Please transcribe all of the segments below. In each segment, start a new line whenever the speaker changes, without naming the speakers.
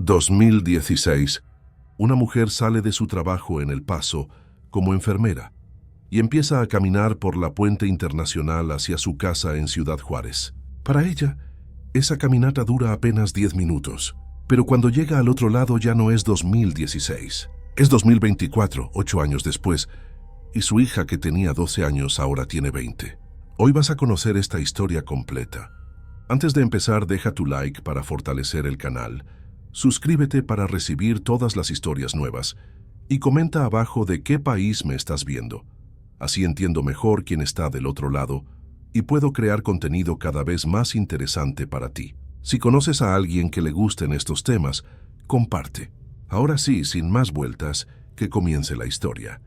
2016. Una mujer sale de su trabajo en El Paso como enfermera y empieza a caminar por la Puente Internacional hacia su casa en Ciudad Juárez. Para ella, esa caminata dura apenas 10 minutos, pero cuando llega al otro lado ya no es 2016. Es 2024, 8 años después, y su hija que tenía 12 años ahora tiene 20. Hoy vas a conocer esta historia completa. Antes de empezar, deja tu like para fortalecer el canal, suscríbete para recibir todas las historias nuevas y comenta abajo de qué país me estás viendo. Así entiendo mejor quién está del otro lado y puedo crear contenido cada vez más interesante para ti. Si conoces a alguien que le gusten estos temas, comparte. Ahora sí, sin más vueltas, que comience la historia.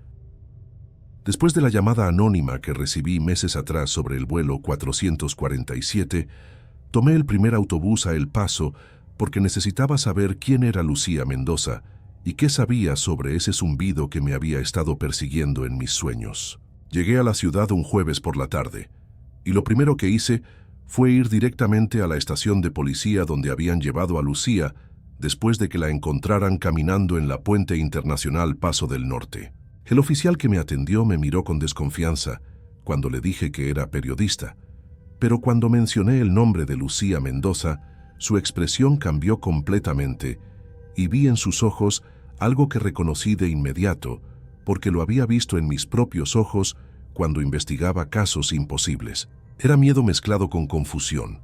Después de la llamada anónima que recibí meses atrás sobre el vuelo 447, tomé el primer autobús a El Paso porque necesitaba saber quién era Lucía Mendoza y qué sabía sobre ese zumbido que me había estado persiguiendo en mis sueños. Llegué a la ciudad un jueves por la tarde, y lo primero que hice fue ir directamente a la estación de policía donde habían llevado a Lucía después de que la encontraran caminando en la Puente Internacional Paso del Norte. El oficial que me atendió me miró con desconfianza cuando le dije que era periodista, pero cuando mencioné el nombre de Lucía Mendoza, su expresión cambió completamente y vi en sus ojos algo que reconocí de inmediato porque lo había visto en mis propios ojos cuando investigaba casos imposibles. Era miedo mezclado con confusión,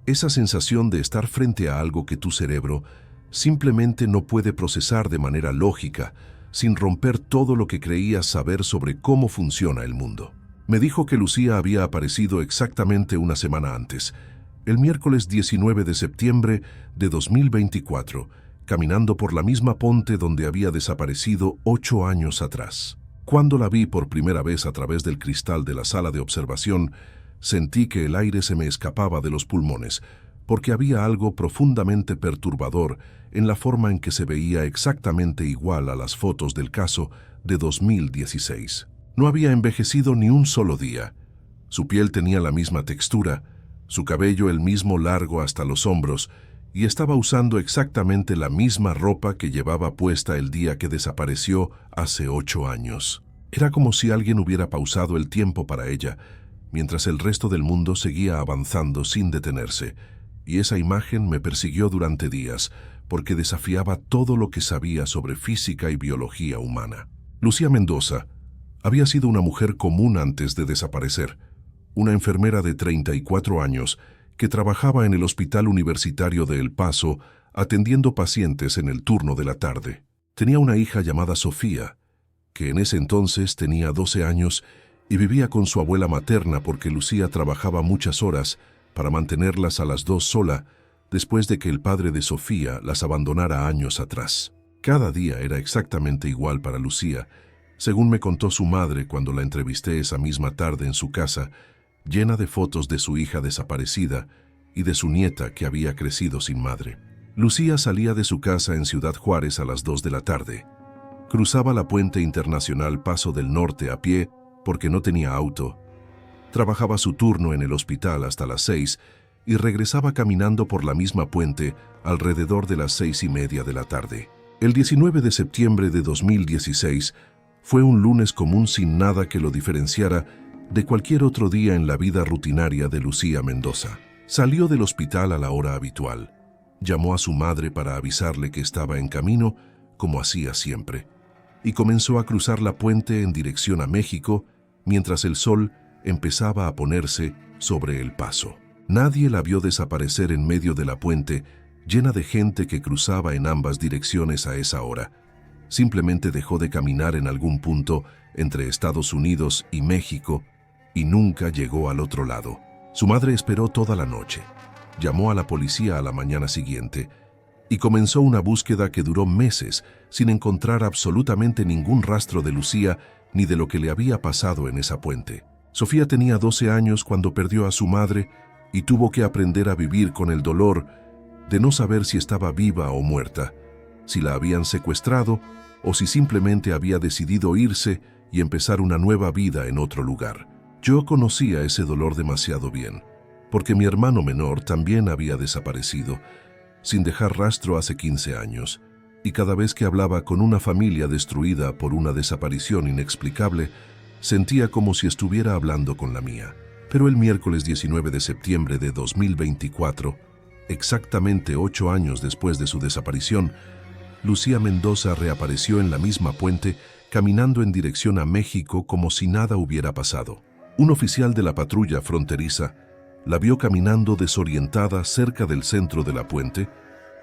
esa sensación de estar frente a algo que tu cerebro simplemente no puede procesar de manera lógica, sin romper todo lo que creías saber sobre cómo funciona el mundo. Me dijo que Lucía había aparecido exactamente una semana antes, el miércoles 19 de septiembre de 2024, caminando por la misma ponte donde había desaparecido 8 años atrás. Cuando la vi por primera vez a través del cristal de la sala de observación, sentí que el aire se me escapaba de los pulmones, porque había algo profundamente perturbador en la forma en que se veía exactamente igual a las fotos del caso de 2016. No había envejecido ni un solo día. Su piel tenía la misma textura, su cabello el mismo largo hasta los hombros, y estaba usando exactamente la misma ropa que llevaba puesta el día que desapareció hace 8 años. Era como si alguien hubiera pausado el tiempo para ella, mientras el resto del mundo seguía avanzando sin detenerse, y esa imagen me persiguió durante días, porque desafiaba todo lo que sabía sobre física y biología humana. Lucía Mendoza había sido una mujer común antes de desaparecer, una enfermera de 34 años que trabajaba en el Hospital Universitario de El Paso atendiendo pacientes en el turno de la tarde. Tenía una hija llamada Sofía, que en ese entonces tenía 12 años y vivía con su abuela materna porque Lucía trabajaba muchas horas para mantenerlas a las dos sola después de que el padre de Sofía las abandonara años atrás. Cada día era exactamente igual para Lucía, según me contó su madre cuando la entrevisté esa misma tarde en su casa, llena de fotos de su hija desaparecida y de su nieta que había crecido sin madre. Lucía salía de su casa en Ciudad Juárez a las 2 de la tarde. Cruzaba la Puente Internacional Paso del Norte a pie porque no tenía auto. Trabajaba su turno en el hospital hasta las 6 y regresaba caminando por la misma puente alrededor de las 6:30 de la tarde. El 19 de septiembre de 2016 fue un lunes común sin nada que lo diferenciara de cualquier otro día en la vida rutinaria de Lucía Mendoza. Salió del hospital a la hora habitual. Llamó a su madre para avisarle que estaba en camino, como hacía siempre, y comenzó a cruzar la puente en dirección a México, mientras el sol empezaba a ponerse sobre El Paso. Nadie la vio desaparecer en medio de la puente, llena de gente que cruzaba en ambas direcciones a esa hora. Simplemente dejó de caminar en algún punto entre Estados Unidos y México y nunca llegó al otro lado. Su madre esperó toda la noche, llamó a la policía a la mañana siguiente y comenzó una búsqueda que duró meses sin encontrar absolutamente ningún rastro de Lucía ni de lo que le había pasado en esa puente. Sofía tenía 12 años cuando perdió a su madre y tuvo que aprender a vivir con el dolor de no saber si estaba viva o muerta, si la habían secuestrado o si simplemente había decidido irse y empezar una nueva vida en otro lugar. Yo conocía ese dolor demasiado bien, porque mi hermano menor también había desaparecido, sin dejar rastro hace 15 años, y cada vez que hablaba con una familia destruida por una desaparición inexplicable, sentía como si estuviera hablando con la mía. Pero el miércoles 19 de septiembre de 2024, exactamente 8 años después de su desaparición, Lucía Mendoza reapareció en la misma puente, caminando en dirección a México como si nada hubiera pasado. Un oficial de la patrulla fronteriza la vio caminando desorientada cerca del centro de la puente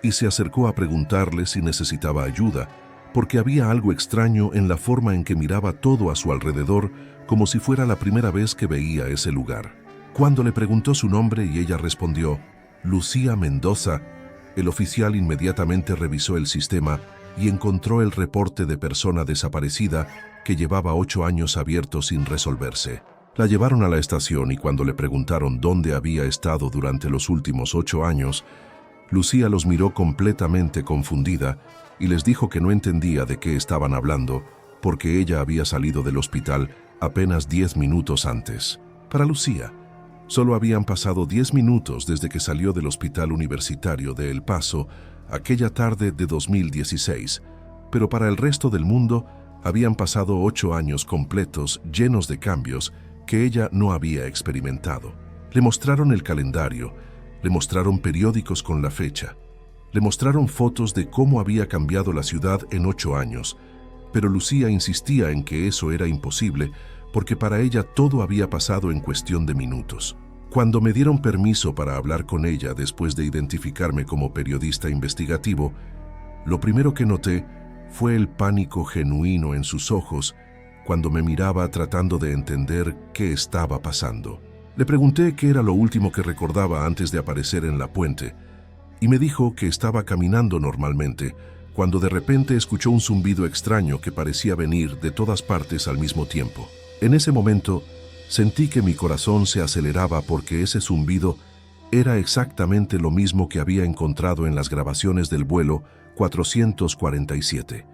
y se acercó a preguntarle si necesitaba ayuda, porque había algo extraño en la forma en que miraba todo a su alrededor, como si fuera la primera vez que veía ese lugar. Cuando le preguntó su nombre y ella respondió, Lucía Mendoza, el oficial inmediatamente revisó el sistema y encontró el reporte de persona desaparecida que llevaba 8 años abierto sin resolverse. La llevaron a la estación y cuando le preguntaron dónde había estado durante los últimos 8 años, Lucía los miró completamente confundida y les dijo que no entendía de qué estaban hablando porque ella había salido del hospital apenas 10 minutos antes. Para Lucía, solo habían pasado 10 minutos desde que salió del Hospital Universitario de El Paso aquella tarde de 2016, pero para el resto del mundo habían pasado 8 años completos llenos de cambios que ella no había experimentado. Le mostraron el calendario, le mostraron periódicos con la fecha, le mostraron fotos de cómo había cambiado la ciudad en 8 años, pero Lucía insistía en que eso era imposible porque para ella todo había pasado en cuestión de minutos. Cuando me dieron permiso para hablar con ella después de identificarme como periodista investigativo, lo primero que noté fue el pánico genuino en sus ojos cuando me miraba tratando de entender qué estaba pasando. Le pregunté qué era lo último que recordaba antes de aparecer en la puente, y me dijo que estaba caminando normalmente, cuando de repente escuchó un zumbido extraño que parecía venir de todas partes al mismo tiempo. En ese momento, sentí que mi corazón se aceleraba porque ese zumbido era exactamente lo mismo que había encontrado en las grabaciones del vuelo 447,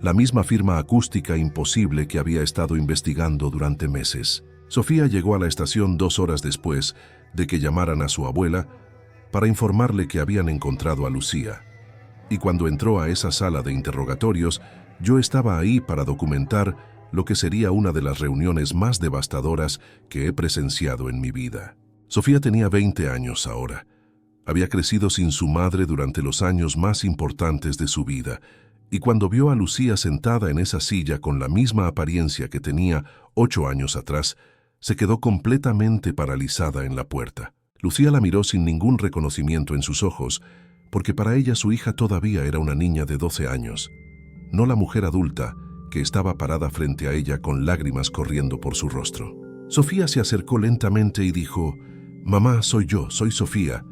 la misma firma acústica imposible que había estado investigando durante meses. Sofía llegó a la estación 2 horas después de que llamaran a su abuela para informarle que habían encontrado a Lucía. Y cuando entró a esa sala de interrogatorios, yo estaba ahí para documentar lo que sería una de las reuniones más devastadoras que he presenciado en mi vida. Sofía tenía 20 años ahora. Había crecido sin su madre durante los años más importantes de su vida, y cuando vio a Lucía sentada en esa silla con la misma apariencia que tenía 8 años atrás, se quedó completamente paralizada en la puerta. Lucía la miró sin ningún reconocimiento en sus ojos, porque para ella su hija todavía era una niña de 12 años, no la mujer adulta que estaba parada frente a ella con lágrimas corriendo por su rostro. Sofía se acercó lentamente y dijo, «Mamá, soy yo, soy Sofía».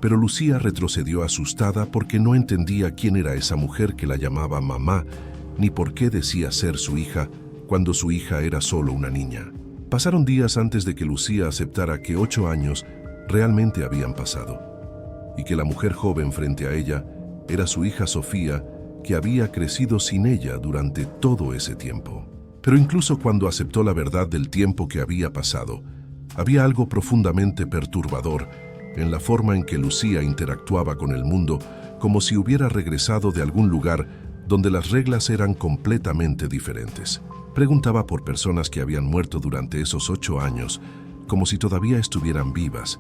Pero Lucía retrocedió asustada porque no entendía quién era esa mujer que la llamaba mamá, ni por qué decía ser su hija cuando su hija era solo una niña. Pasaron días antes de que Lucía aceptara que 8 años realmente habían pasado, y que la mujer joven frente a ella era su hija Sofía, que había crecido sin ella durante todo ese tiempo. Pero incluso cuando aceptó la verdad del tiempo que había pasado, había algo profundamente perturbador en la forma en que Lucía interactuaba con el mundo, como si hubiera regresado de algún lugar donde las reglas eran completamente diferentes. Preguntaba por personas que habían muerto durante esos 8 años, como si todavía estuvieran vivas.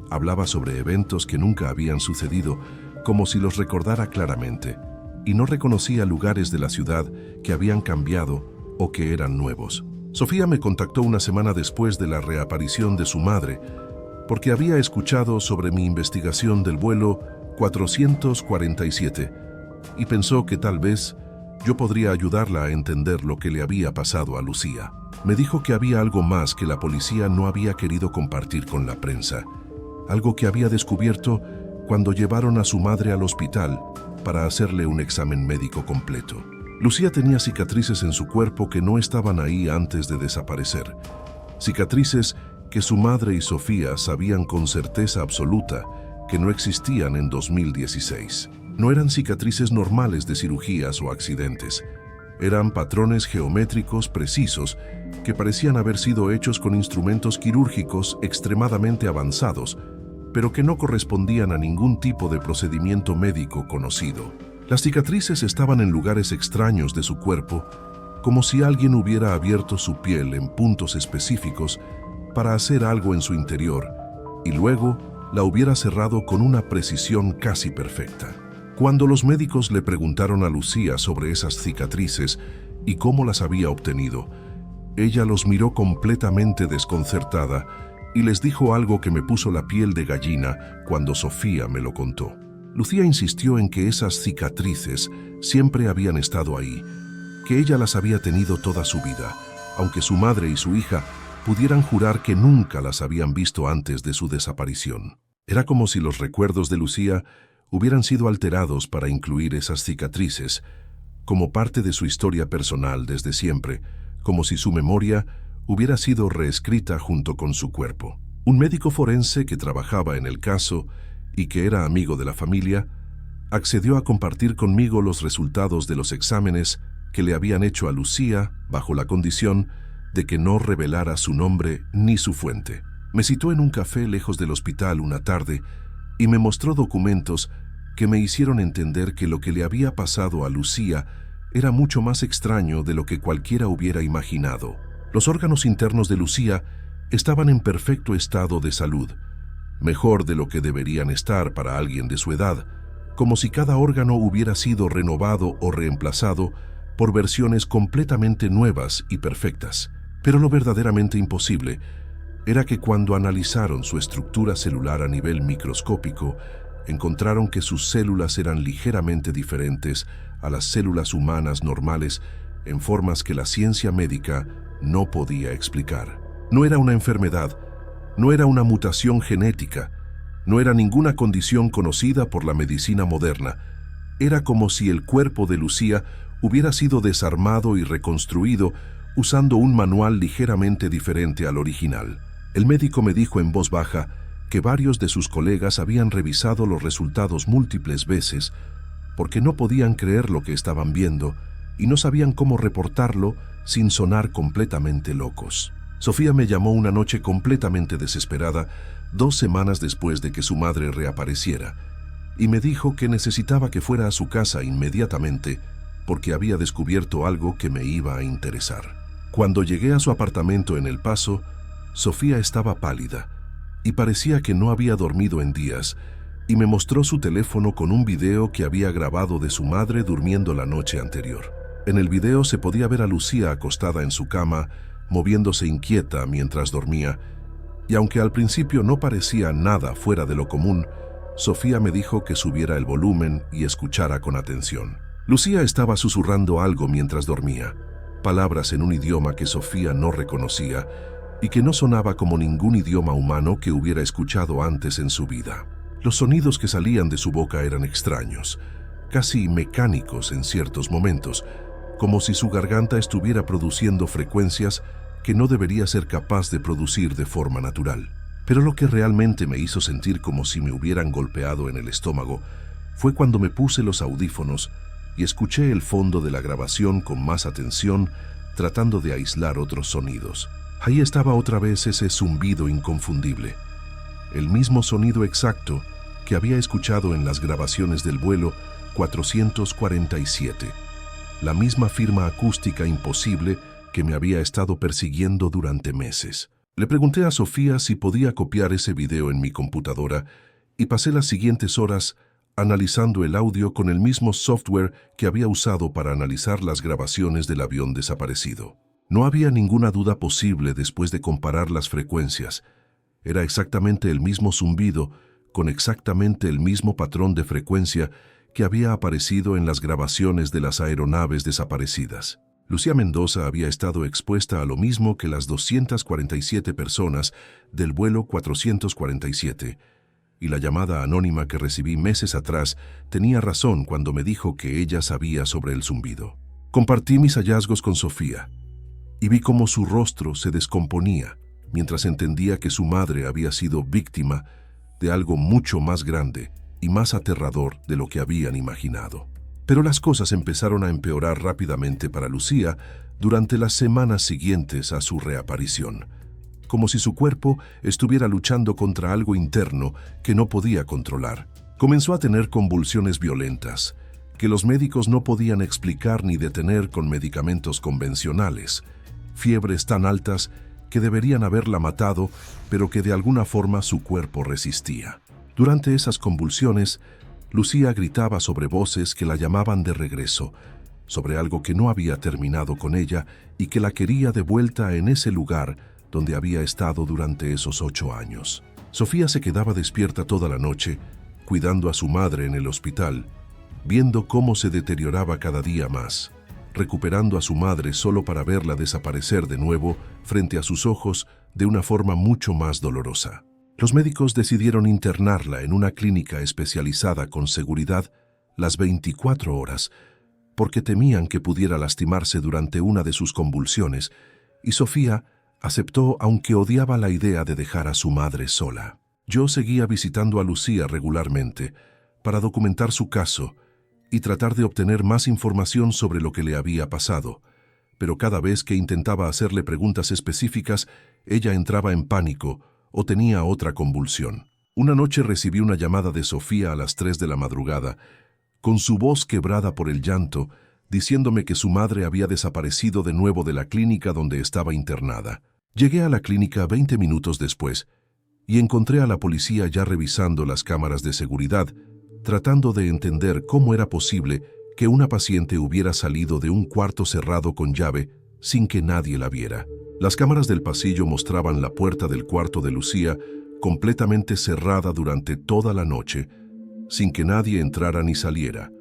Hablaba sobre eventos que nunca habían sucedido, como si los recordara claramente, y no reconocía lugares de la ciudad que habían cambiado o que eran nuevos. Sofía me contactó una semana después de la reaparición de su madre, porque había escuchado sobre mi investigación del vuelo 447 y pensó que tal vez yo podría ayudarla a entender lo que le había pasado a Lucía. Me dijo que había algo más que la policía no había querido compartir con la prensa, algo que había descubierto cuando llevaron a su madre al hospital para hacerle un examen médico completo. Lucía tenía cicatrices en su cuerpo que no estaban ahí antes de desaparecer. Cicatrices que su madre y Sofía sabían con certeza absoluta que no existían en 2016. No eran cicatrices normales de cirugías o accidentes. Eran patrones geométricos precisos que parecían haber sido hechos con instrumentos quirúrgicos extremadamente avanzados, pero que no correspondían a ningún tipo de procedimiento médico conocido. Las cicatrices estaban en lugares extraños de su cuerpo, como si alguien hubiera abierto su piel en puntos específicos para hacer algo en su interior, y luego la hubiera cerrado con una precisión casi perfecta. Cuando los médicos le preguntaron a Lucía sobre esas cicatrices y cómo las había obtenido, ella los miró completamente desconcertada y les dijo algo que me puso la piel de gallina cuando Sofía me lo contó. Lucía insistió en que esas cicatrices siempre habían estado ahí, que ella las había tenido toda su vida, aunque su madre y su hija pudieran jurar que nunca las habían visto antes de su desaparición. Era como si los recuerdos de Lucía hubieran sido alterados para incluir esas cicatrices, como parte de su historia personal desde siempre, como si su memoria hubiera sido reescrita junto con su cuerpo. Un médico forense que trabajaba en el caso y que era amigo de la familia, accedió a compartir conmigo los resultados de los exámenes que le habían hecho a Lucía bajo la condición de que no revelara su nombre ni su fuente. Me citó en un café lejos del hospital una tarde y me mostró documentos que me hicieron entender que lo que le había pasado a Lucía era mucho más extraño de lo que cualquiera hubiera imaginado. Los órganos internos de Lucía estaban en perfecto estado de salud, mejor de lo que deberían estar para alguien de su edad, como si cada órgano hubiera sido renovado o reemplazado por versiones completamente nuevas y perfectas. Pero lo verdaderamente imposible era que cuando analizaron su estructura celular a nivel microscópico, encontraron que sus células eran ligeramente diferentes a las células humanas normales en formas que la ciencia médica no podía explicar. No era una enfermedad, no era una mutación genética, no era ninguna condición conocida por la medicina moderna. Era como si el cuerpo de Lucía hubiera sido desarmado y reconstruido usando un manual ligeramente diferente al original. El médico me dijo en voz baja que varios de sus colegas habían revisado los resultados múltiples veces porque no podían creer lo que estaban viendo y no sabían cómo reportarlo sin sonar completamente locos. Sofía me llamó una noche completamente desesperada, 2 semanas después de que su madre reapareciera, y me dijo que necesitaba que fuera a su casa inmediatamente porque había descubierto algo que me iba a interesar. Cuando llegué a su apartamento en El Paso, Sofía estaba pálida y parecía que no había dormido en días, y me mostró su teléfono con un video que había grabado de su madre durmiendo la noche anterior. En el video se podía ver a Lucía acostada en su cama, moviéndose inquieta mientras dormía, y aunque al principio no parecía nada fuera de lo común, Sofía me dijo que subiera el volumen y escuchara con atención. Lucía estaba susurrando algo mientras dormía, palabras en un idioma que Sofía no reconocía y que no sonaba como ningún idioma humano que hubiera escuchado antes en su vida. Los sonidos que salían de su boca eran extraños, casi mecánicos en ciertos momentos, como si su garganta estuviera produciendo frecuencias que no debería ser capaz de producir de forma natural. Pero lo que realmente me hizo sentir como si me hubieran golpeado en el estómago fue cuando me puse los audífonos y escuché el fondo de la grabación con más atención, tratando de aislar otros sonidos. Ahí estaba otra vez ese zumbido inconfundible, el mismo sonido exacto que había escuchado en las grabaciones del vuelo 447, la misma firma acústica imposible que me había estado persiguiendo durante meses. Le pregunté a Sofía si podía copiar ese video en mi computadora y pasé las siguientes horas analizando el audio con el mismo software que había usado para analizar las grabaciones del avión desaparecido. No había ninguna duda posible después de comparar las frecuencias. Era exactamente el mismo zumbido, con exactamente el mismo patrón de frecuencia que había aparecido en las grabaciones de las aeronaves desaparecidas. Lucía Mendoza había estado expuesta a lo mismo que las 247 personas del vuelo 447, y la llamada anónima que recibí meses atrás tenía razón cuando me dijo que ella sabía sobre el zumbido. Compartí mis hallazgos con Sofía y vi cómo su rostro se descomponía mientras entendía que su madre había sido víctima de algo mucho más grande y más aterrador de lo que habían imaginado. Pero las cosas empezaron a empeorar rápidamente para Lucía durante las semanas siguientes a su reaparición. como si su cuerpo estuviera luchando contra algo interno que no podía controlar. Comenzó a tener convulsiones violentas, que los médicos no podían explicar ni detener con medicamentos convencionales, fiebres tan altas que deberían haberla matado, pero que de alguna forma su cuerpo resistía. Durante esas convulsiones, Lucía gritaba sobre voces que la llamaban de regreso, sobre algo que no había terminado con ella y que la quería de vuelta en ese lugar donde había estado durante esos 8 años. Sofía se quedaba despierta toda la noche, cuidando a su madre en el hospital, viendo cómo se deterioraba cada día más, recuperando a su madre solo para verla desaparecer de nuevo frente a sus ojos de una forma mucho más dolorosa. Los médicos decidieron internarla en una clínica especializada con seguridad las 24 horas, porque temían que pudiera lastimarse durante una de sus convulsiones, y Sofía aceptó aunque odiaba la idea de dejar a su madre sola. Yo seguía visitando a Lucía regularmente para documentar su caso y tratar de obtener más información sobre lo que le había pasado, pero cada vez que intentaba hacerle preguntas específicas, ella entraba en pánico o tenía otra convulsión. Una noche recibí una llamada de Sofía a las 3 de la madrugada, con su voz quebrada por el llanto, diciéndome que su madre había desaparecido de nuevo de la clínica donde estaba internada. Llegué a la clínica 20 minutos después y encontré a la policía ya revisando las cámaras de seguridad, tratando de entender cómo era posible que una paciente hubiera salido de un cuarto cerrado con llave sin que nadie la viera. Las cámaras del pasillo mostraban la puerta del cuarto de Lucía completamente cerrada durante toda la noche, sin que nadie entrara ni saliera.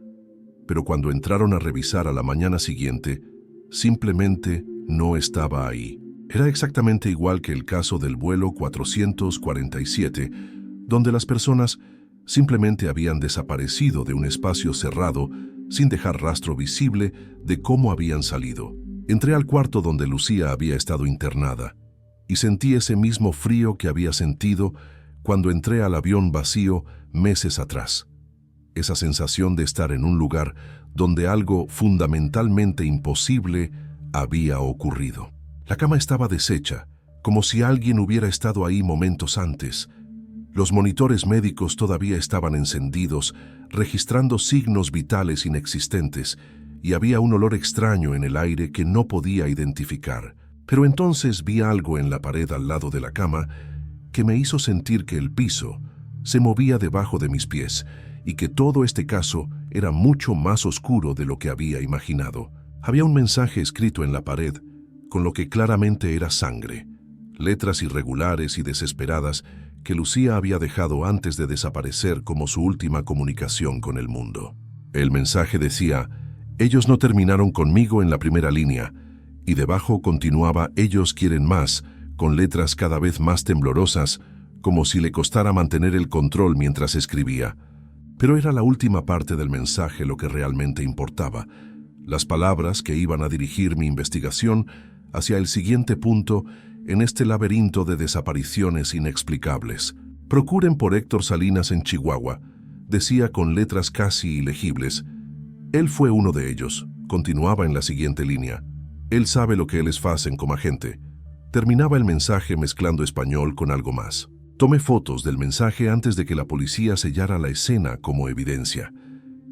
Pero cuando entraron a revisar a la mañana siguiente, simplemente no estaba ahí. Era exactamente igual que el caso del vuelo 447, donde las personas simplemente habían desaparecido de un espacio cerrado sin dejar rastro visible de cómo habían salido. Entré al cuarto donde Lucía había estado internada y sentí ese mismo frío que había sentido cuando entré al avión vacío meses atrás. Esa sensación de estar en un lugar donde algo fundamentalmente imposible había ocurrido. La cama estaba deshecha, como si alguien hubiera estado ahí momentos antes. Los monitores médicos todavía estaban encendidos, registrando signos vitales inexistentes, y había un olor extraño en el aire que no podía identificar. Pero entonces vi algo en la pared al lado de la cama que me hizo sentir que el piso se movía debajo de mis pies y que todo este caso era mucho más oscuro de lo que había imaginado. Había un mensaje escrito en la pared, con lo que claramente era sangre, letras irregulares y desesperadas que Lucía había dejado antes de desaparecer como su última comunicación con el mundo. El mensaje decía: ellos no terminaron conmigo en la primera línea, y debajo continuaba: ellos quieren más, con letras cada vez más temblorosas, como si le costara mantener el control mientras escribía. Pero era la última parte del mensaje lo que realmente importaba, las palabras que iban a dirigir mi investigación hacia el siguiente punto en este laberinto de desapariciones inexplicables. Procuren por Héctor Salinas en Chihuahua, decía con letras casi ilegibles. Él fue uno de ellos, continuaba en la siguiente línea. Él sabe lo que les hacen como agente. Terminaba el mensaje mezclando español con algo más. Tomé fotos del mensaje antes de que la policía sellara la escena como evidencia.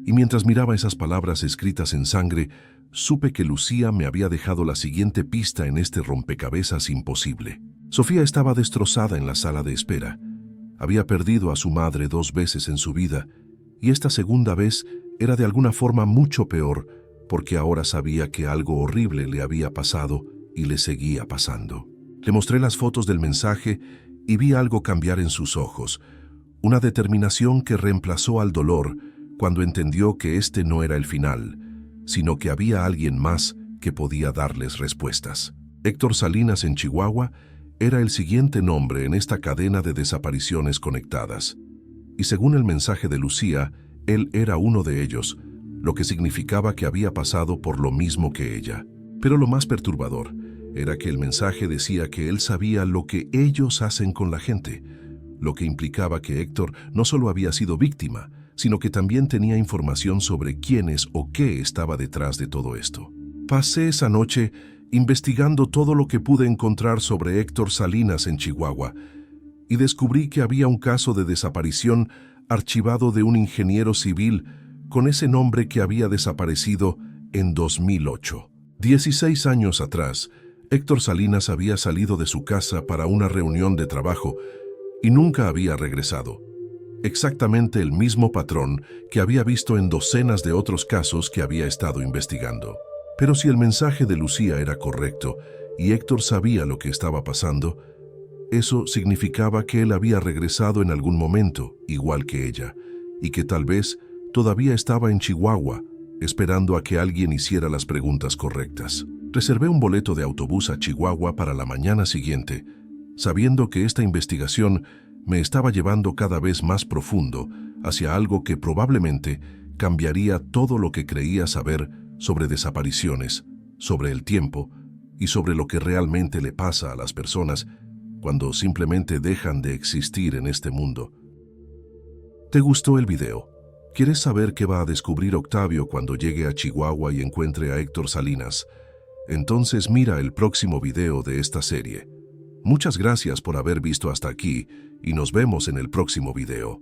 Y mientras miraba esas palabras escritas en sangre, supe que Lucía me había dejado la siguiente pista en este rompecabezas imposible. Sofía estaba destrozada en la sala de espera. Había perdido a su madre 2 veces en su vida, y esta segunda vez era de alguna forma mucho peor, porque ahora sabía que algo horrible le había pasado y le seguía pasando. Le mostré las fotos del mensaje y vi algo cambiar en sus ojos, una determinación que reemplazó al dolor cuando entendió que este no era el final, sino que había alguien más que podía darles respuestas. Héctor Salinas en Chihuahua era el siguiente nombre en esta cadena de desapariciones conectadas. Y según el mensaje de Lucía, él era uno de ellos, lo que significaba que había pasado por lo mismo que ella. Pero lo más perturbador era que el mensaje decía que él sabía lo que ellos hacen con la gente, lo que implicaba que Héctor no solo había sido víctima, sino que también tenía información sobre quiénes o qué estaba detrás de todo esto. Pasé esa noche investigando todo lo que pude encontrar sobre Héctor Salinas en Chihuahua, y descubrí que había un caso de desaparición archivado de un ingeniero civil con ese nombre que había desaparecido en 2008. 16 años atrás, Héctor Salinas había salido de su casa para una reunión de trabajo y nunca había regresado. Exactamente el mismo patrón que había visto en docenas de otros casos que había estado investigando. Pero si el mensaje de Lucía era correcto y Héctor sabía lo que estaba pasando, eso significaba que él había regresado en algún momento, igual que ella, y que tal vez todavía estaba en Chihuahua, esperando a que alguien hiciera las preguntas correctas. Reservé un boleto de autobús a Chihuahua para la mañana siguiente, sabiendo que esta investigación me estaba llevando cada vez más profundo hacia algo que probablemente cambiaría todo lo que creía saber sobre desapariciones, sobre el tiempo y sobre lo que realmente le pasa a las personas cuando simplemente dejan de existir en este mundo. ¿Te gustó el video? ¿Quieres saber qué va a descubrir Octavio cuando llegue a Chihuahua y encuentre a Héctor Salinas? Entonces mira el próximo video de esta serie. Muchas gracias por haber visto hasta aquí y nos vemos en el próximo video.